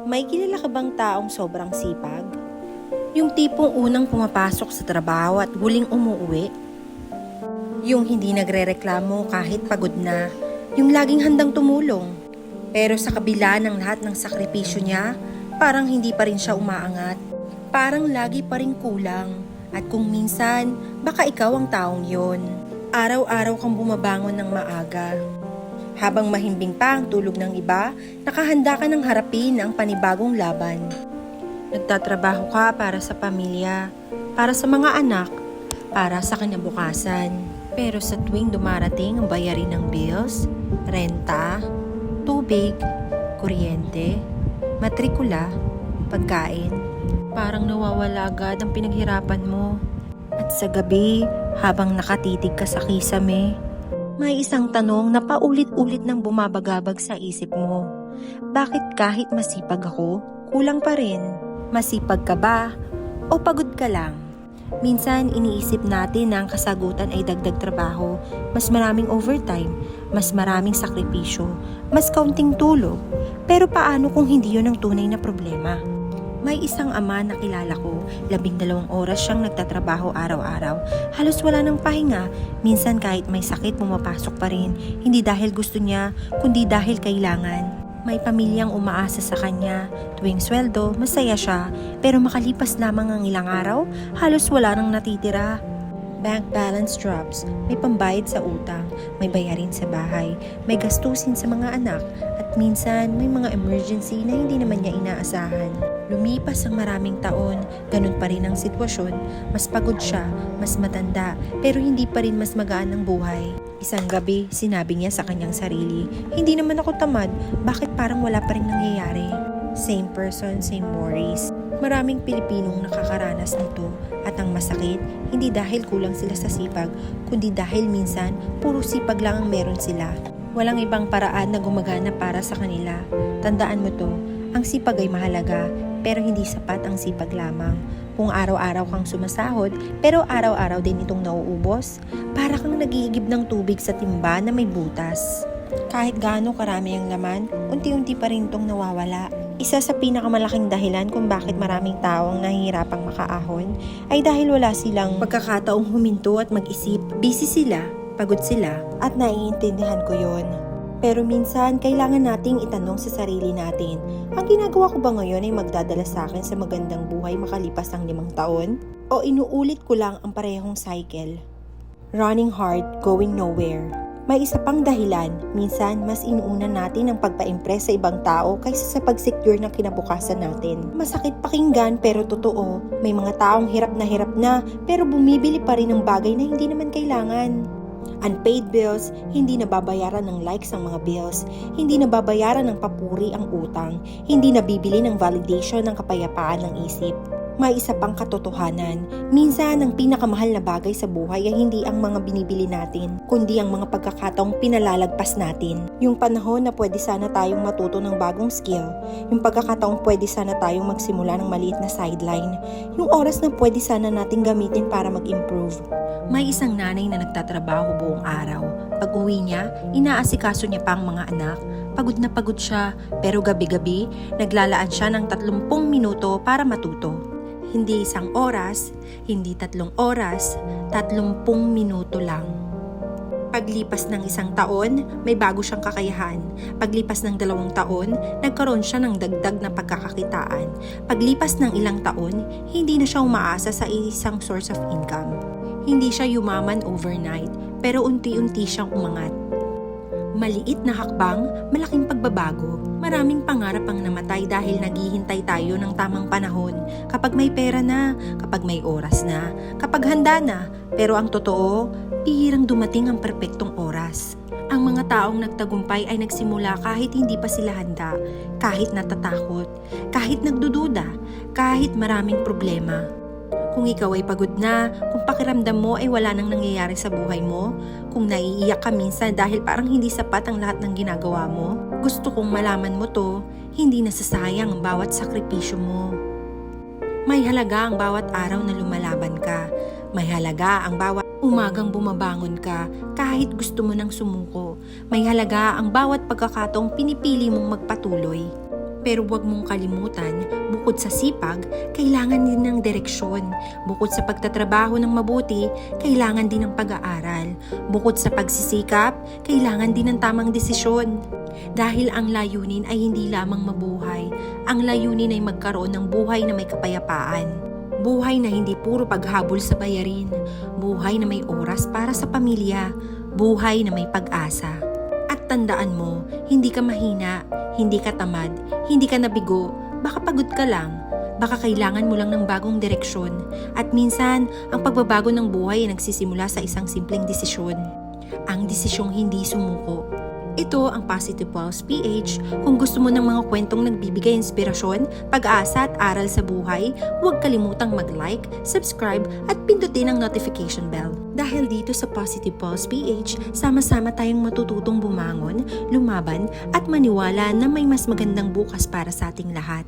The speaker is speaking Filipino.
May kilala ka bang taong sobrang sipag? Yung tipong unang pumapasok sa trabaho at huling umuwi? Yung hindi nagrereklamo kahit pagod na? Yung laging handang tumulong? Pero sa kabila ng lahat ng sakripisyo niya, parang hindi pa rin siya umaangat. Parang lagi pa rin kulang. At kung minsan, baka ikaw ang taong yon. Araw-araw kang bumabangon ng maaga. Habang mahimbing pa ang tulog ng iba, nakahanda ka ng harapin ang panibagong laban. Nagtatrabaho ka para sa pamilya, para sa mga anak, para sa kinabukasan. Pero sa tuwing dumarating ang bayarin ng bills, renta, tubig, kuryente, matrikula, pagkain, parang nawawala agad ang pinaghirapan mo. At sa gabi, habang nakatitig ka sa kisame, may isang tanong na paulit-ulit nang bumabagabag sa isip mo. Bakit kahit masipag ako, kulang pa rin? Masipag ka ba? O pagod ka lang? Minsan iniisip natin na ang kasagutan ay dagdag trabaho, mas maraming overtime, mas maraming sakripisyo, mas kaunting tulog. Pero paano kung hindi yun ang tunay na problema? May isang ama na kilala ko, 12 oras siyang nagtatrabaho araw-araw. Halos wala ng pahinga. Minsan kahit may sakit pumapasok pa rin. Hindi dahil gusto niya, kundi dahil kailangan. May pamilyang umaasa sa kanya. Tuwing sweldo, masaya siya. Pero makalipas lamang ang ilang araw, halos wala nang natitira. Bank balance drops, may pambayad sa utang, may bayarin sa bahay, may gastusin sa mga anak, at minsan may mga emergency na hindi naman niya inaasahan. Lumipas ang maraming taon, ganun pa rin ang sitwasyon. Mas pagod siya, mas matanda, pero hindi pa rin mas magaan ang buhay. Isang gabi, sinabi niya sa kanyang sarili, hindi naman ako tamad, bakit parang wala pa rin nangyayari? Same person, same worries. Maraming Pilipinong nakakaranas nito at ang masakit, hindi dahil kulang sila sa sipag, kundi dahil minsan puro sipag lang ang meron sila. Walang ibang paraan na gumagana para sa kanila. Tandaan mo to, ang sipag ay mahalaga, pero hindi sapat ang sipag lamang. Kung araw-araw kang sumasahod, pero araw-araw din itong nauubos, para kang nag-iigib ng tubig sa timba na may butas. Kahit gaano karami ang laman, unti-unti pa rin itong nawawala. Isa sa pinakamalaking dahilan kung bakit maraming tao ang nahihirapang makaahon ay dahil wala silang pagkakataong huminto at mag-isip. Busy sila, pagod sila, at naiintindihan ko yon. Pero minsan, kailangan nating itanong sa sarili natin, ang ginagawa ko ba ngayon ay magdadala sa akin sa magandang buhay makalipas ang 5 taon? O inuulit ko lang ang parehong cycle? Running hard, going nowhere. May isa pang dahilan, minsan mas inuuna natin ang pagpa-impress sa ibang tao kaysa sa pag-secure ng kinabukasan natin. Masakit pakinggan pero totoo, may mga taong hirap na pero bumibili pa rin ng bagay na hindi naman kailangan. Unpaid bills, hindi nababayaran ng likes ang mga bills, hindi nababayaran ng papuri ang utang, hindi nabibili ng validation ng kapayapaan ng isip. May isa pang katotohanan, minsan ang pinakamahal na bagay sa buhay ay hindi ang mga binibili natin, kundi ang mga pagkakataong pinalalagpas natin. Yung panahon na pwede sana tayong matuto ng bagong skill, yung pagkakataong pwede sana tayong magsimula ng maliit na sideline, yung oras na pwede sana nating gamitin para mag-improve. May isang nanay na nagtatrabaho buong araw. Pag uwi niya, inaasikaso niya pa ang mga anak. Pagod na pagod siya, pero gabi-gabi, naglalaan siya ng 30 minuto para matuto. Hindi 1 oras, hindi 3 oras, 30 minuto lang. Paglipas ng 1 taon, may bago siyang kakayahan. Paglipas ng 2 taon, nagkaroon siya ng dagdag na pagkakakitaan. Paglipas ng ilang taon, hindi na siya umaasa sa isang source of income. Hindi siya yumaman overnight, pero unti-unti siyang umangat. Maliit na hakbang, malaking pagbabago. Maraming pangarap ang namatay dahil naghihintay tayo ng tamang panahon. Kapag may pera na, kapag may oras na, kapag handa na. Pero ang totoo, bihirang dumating ang perpektong oras. Ang mga taong nagtagumpay ay nagsimula kahit hindi pa sila handa, kahit natatakot, kahit nagdududa, kahit maraming problema. Kung ikaw ay pagod na, kung pakiramdam mo ay wala nang nangyayari sa buhay mo, kung naiiyak ka minsan dahil parang hindi sapat ang lahat ng ginagawa mo, gusto kong malaman mo to, hindi nasasayang ang bawat sakripisyo mo. May halaga ang bawat araw na lumalaban ka. May halaga ang bawat umagang bumabangon ka kahit gusto mo nang sumuko. May halaga ang bawat pagkakataong pinipili mong magpatuloy. Pero huwag mong kalimutan, bukod sa sipag, kailangan din ng direksyon. Bukod sa pagtatrabaho ng mabuti, kailangan din ng pag-aaral. Bukod sa pagsisikap, kailangan din ng tamang desisyon. Dahil ang layunin ay hindi lamang mabuhay. Ang layunin ay magkaroon ng buhay na may kapayapaan. Buhay na hindi puro paghabol sa bayarin. Buhay na may oras para sa pamilya. Buhay na may pag-asa. At tandaan mo, hindi ka mahina, hindi ka tamad, hindi ka nabigo, baka pagod ka lang. Baka kailangan mo lang ng bagong direksyon. At minsan, ang pagbabago ng buhay ay nagsisimula sa isang simpleng desisyon. Ang desisyong hindi sumuko. Ito ang Positive Pulse PH. Kung gusto mo ng mga kwentong nagbibigay inspirasyon, pag-asa at aral sa buhay, huwag kalimutang mag-like, subscribe at pindutin ang notification bell. Dahil dito sa Positive Pulse PH, sama-sama tayong matututong bumangon, lumaban at maniwala na may mas magandang bukas para sa ating lahat.